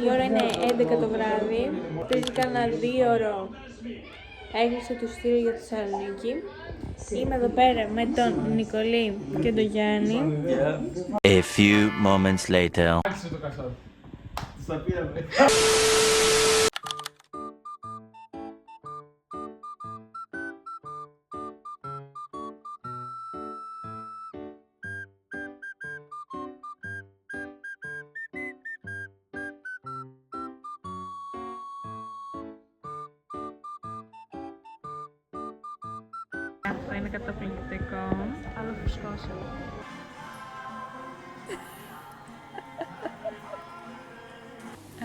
Η ώρα είναι 11 το βράδυ. Παίζει κανένα 2ωρο. Έκλεισα το ειστήριο για τη Θεσσαλονίκη. Είμαι εδώ πέρα με τον Νικολή και τον Γιάννη. A few moments later. Αυτό είναι καταπληκτικό. Αλλά φουσκώσε.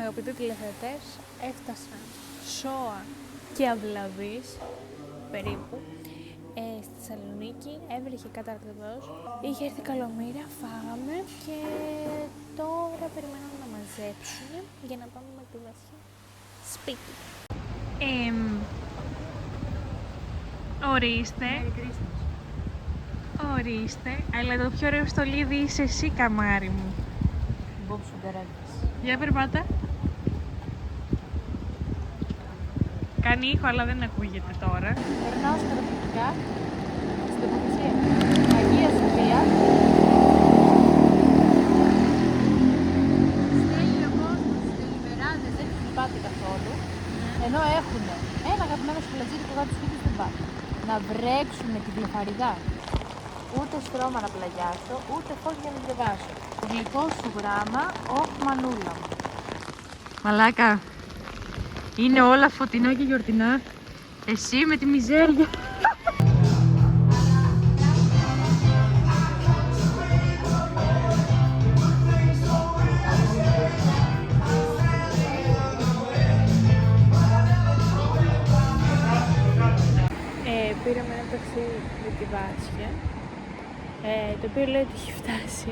Αγαπητοί τηλεθεατές, έφτασαν Σόα και Αυλαβής περίπου στη Θεσσαλονίκη. Έβρεχε καταρκτικός. Είχε έρθει καλομοίρα, φάγαμε και τώρα περιμένουμε να μαζέψουν για να πάμε με τη Βασιά σπίτι. Ορίστε. Ορίστε. Αλλά το πιο ωραίο στολίδι είσαι εσύ, καμάρι μου. Μπόψου γκαράκης. Για περπάτα. Κάνει ήχο, αλλά δεν ακούγεται τώρα. Περνάω καταπληκτικά στην τοποθεσία Αγία Σοφία. Στέλνει ο κόσμος στις τελειβεράδες, δεν τους πάτε καθόλου. Ενώ έχουν ένα αγαπημένο σκουλατζίδικο κάτω σπίτι στην Πάτη. Να βρέξουν την Κλεφαριδά. Ούτε στρώμα να πλαγιάσω, ούτε φως για να διαβάσω. Γλυκό σου γράμμα, όχ μανούλα μου. Μαλάκα. Είναι όλα φωτεινά και γιορτινά. Εσύ με τη μιζέρια. Πήραμε ένα ταξί με τη Βάσια, το οποίο λέει ότι έχει φτάσει,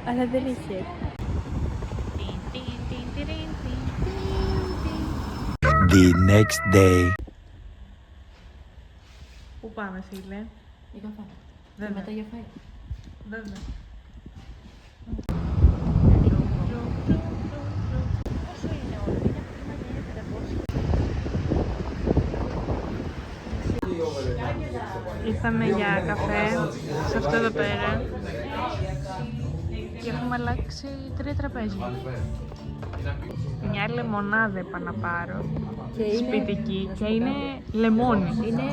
αλλά δεν είχε. The next day. Πού πάμε, φίλε? Για καφέ. Βέβαια. Και μετά για φαΐ. Βέβαια. Πόσο είναι όλο? Είναι ήρθαμε για καφέ σε αυτό εδώ πέρα και έχουμε αλλάξει 3 τραπέζια. Μια λεμονάδα είπα να πάρω, σπιτική, και είναι λεμόνι. Είναι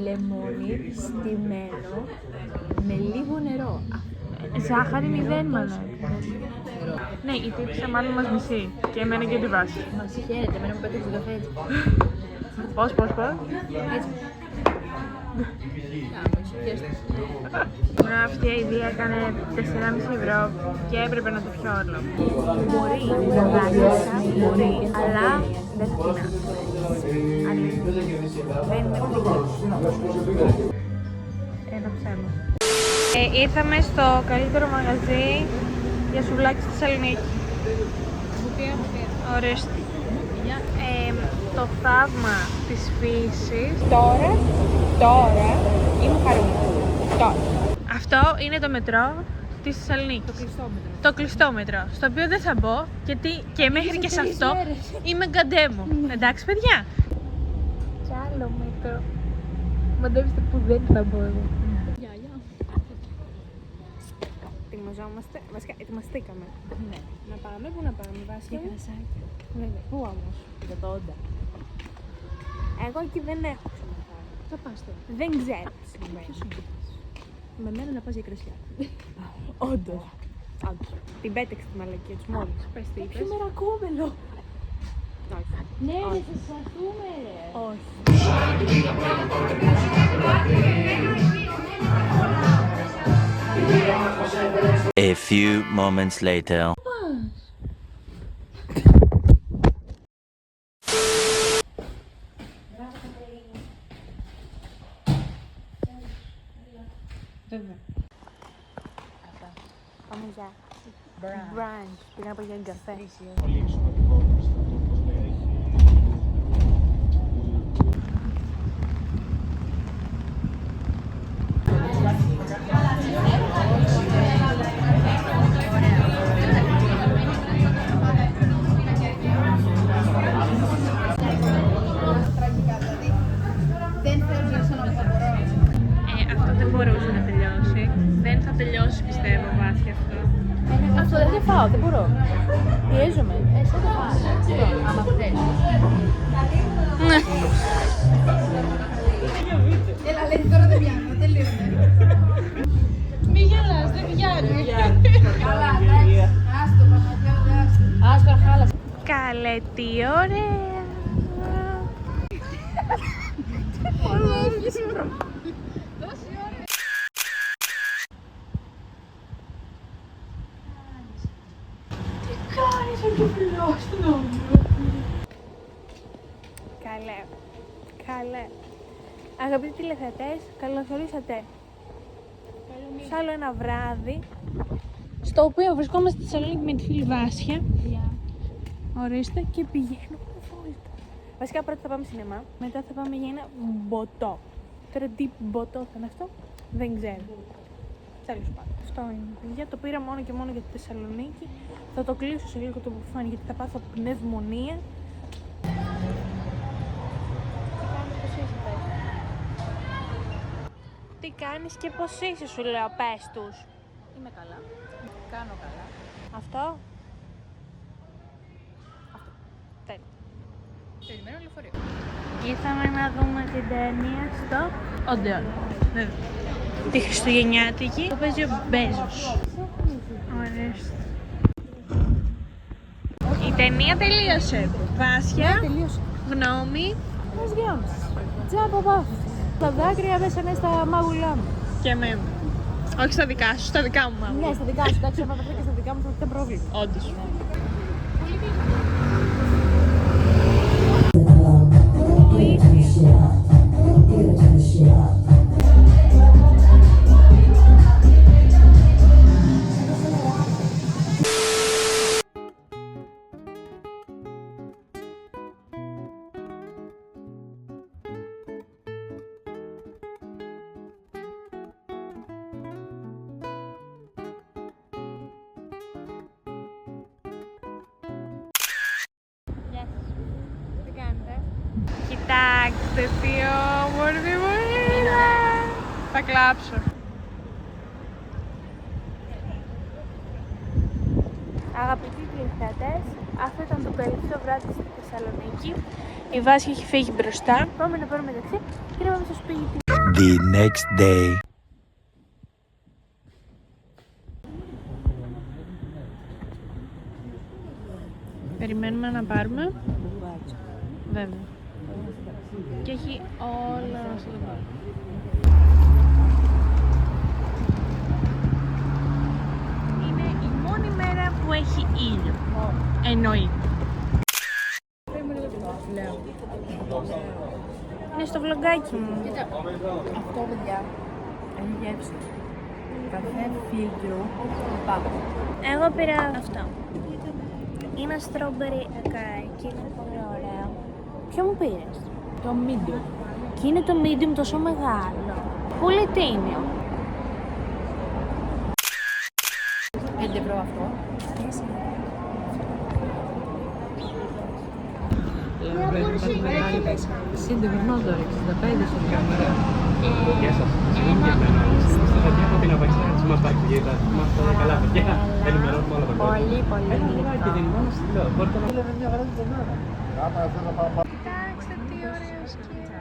λεμόνι στημένο με λίγο νερό. Ζάχαρη 0, μάλλον. Ναι, η τύπησα μάλλον μας μισεί και εμένα και τη Βάση. Μας χαίρεται, εμένα μου πέταξε το καφέ έτσι. Πώς? Έτσι. Αυτή η ιδέα έκανε 4,5 ευρώ και έπρεπε να το πιω όλο. Μπορεί να δάκρυσα, μπορεί, αλλά δεν πεινά. Δεν είναι πεινά. Ένα ψέμα. Ήρθαμε στο καλύτερο μαγαζί για σουβλάκι στη Θεσσαλονίκη. Ορίστε. Το θαύμα της φύσης. Τώρα είμαι χαρούμενη. Τώρα. Αυτό είναι το μετρό της Θεσσαλονίκης. Το κλειστό μετρό. Στο οποίο δεν θα μπω, γιατί και μέχρι και σε αυτό είμαι γκαντέμο. Εντάξει, παιδιά. Κι άλλο μετρό. Μαντεύεστε που δεν θα μπω εγώ. Ετοιμαζόμαστε. Βασικά, ετοιμαστήκαμε. Ναι. Να πάμε, πού να πάμε, Βάσια? Για κρασάκι. Ναι, πού όμως? Για το όντα. Εγώ εκεί δεν έχω ξαναπάει. Θα πας τώρα. Δεν ξέρω τι συμβαίνει. Με μένα να πας για κρασιά. Όντως. Την πέταξε τη μαλακία τους μόλις. Πες τι είπες. Ποιο μερακούμενο. Όχι. Ναι, ρε, θα σταθούμε, ρε. Όχι. A few moments later. Βέβαια. Πάμε για brunch. Πήγα να πάω για καφέ. Θα τελειώσει πιστεύω βάθια αυτό. Αυτό δεν θα φάω, δεν μπορώ. Πιέζομαι. Εσύ δεν φάω. Άμα θες. Ναι. Έλα, λέει τώρα δεν πιάνω, τελείωνε. Μη γελάς, δεν πιάνει. Καλά, εντάξει. Άστο, Παναγιώτη, άστο. Άστο, χάλασε. Καλέ, τι ωραία. Καλέ, καλέ. Αγαπητοί τηλεθεατές, καλώς ορίσατε σε άλλο ένα βράδυ στο οποίο βρισκόμαστε στη Θεσσαλονίκη με τη φίλη Βάσια. Ορίστε, και πηγαίνουμε βόλτα. Βασικά πρώτα θα πάμε σινεμά, μετά θα πάμε για ένα μποτό. Τώρα τι μποτό θα είναι αυτό, δεν ξέρω. Τέλος πάντων. Αυτό είναι, παιδιά. Το πήρα μόνο και μόνο για τη Θεσσαλονίκη. Θα το κλείσω σε λίγο το μπουφάν γιατί θα πάθω πνευμονία. Τι κάνεις και πώς είσαι, σου λέω, πες τους. Είμαι καλά. Κάνω καλά. Αυτό. Τέλει. Περιμένω λεωφορείο. Ήρθαμε να δούμε την ταινία στο Οντεόν. Τη Χριστουγεννιάτικη που παίζει ο Μπέζος. Ορίστε. Η ταινία τελείωσε. Βάσια, Τελείωσε. γνώμη Μας διάμεσες. Τζάμπα πάθος. Τα δάκρυα μέσα στα μάγουλά μου. και εμένα. Όχι στα δικά σου, στα δικά μου μάλλον. Ναι, στα δικά σου. Εντάξει, άμα τα βρήκα στα δικά μου θα ήταν πρόβλημα. Όντως. Τι κάνετε? Κοιτάξτε τι όμορφη μου είναι. Θα κλάψω. Αγαπητοί τηλεθεατές, αυτό ήταν το τελευταίο βράδυ στη Θεσσαλονίκη. Η Βάσια έχει φύγει μπροστά. Πάμε να πάρουμε ταξί και να πάμε στο σπίτι. The next day. Περιμένουμε να πάρουμε. Βέβαια. Και έχει όλα στο δωμάτιο. Είναι η μόνη μέρα που έχει ήλιο. Εννοεί. Είναι στο βλογκάκι μου. Κοίτα, αυτό παιδιά έχει γεύση. Καφέ φίλτρο. Πάμε. Εγώ πήρα αυτό. Είναι strawberry acai και είναι πολύ ωραίο. Ποιο μου πήρες? Το medium. Και είναι το medium τόσο μεγάλο. Πολύ τίμιο. 5 ευρώ αυτό. Σύντομη γνώδωρη, 65 στο κάμερα. Γεια σας. Συγγνώμη για μένα. Είστε παιδιά από την Αβαξιά της Ματάκη. Είμαστε καλά παιδιά. Ενημερώνουμε όλα τα παιδιά. Πολύ, πολύ. Ένα λογάκι δεν είναι μόνο στυλό. Μπορείτε να... Κοιτάξτε τι ωραίο σκύλο.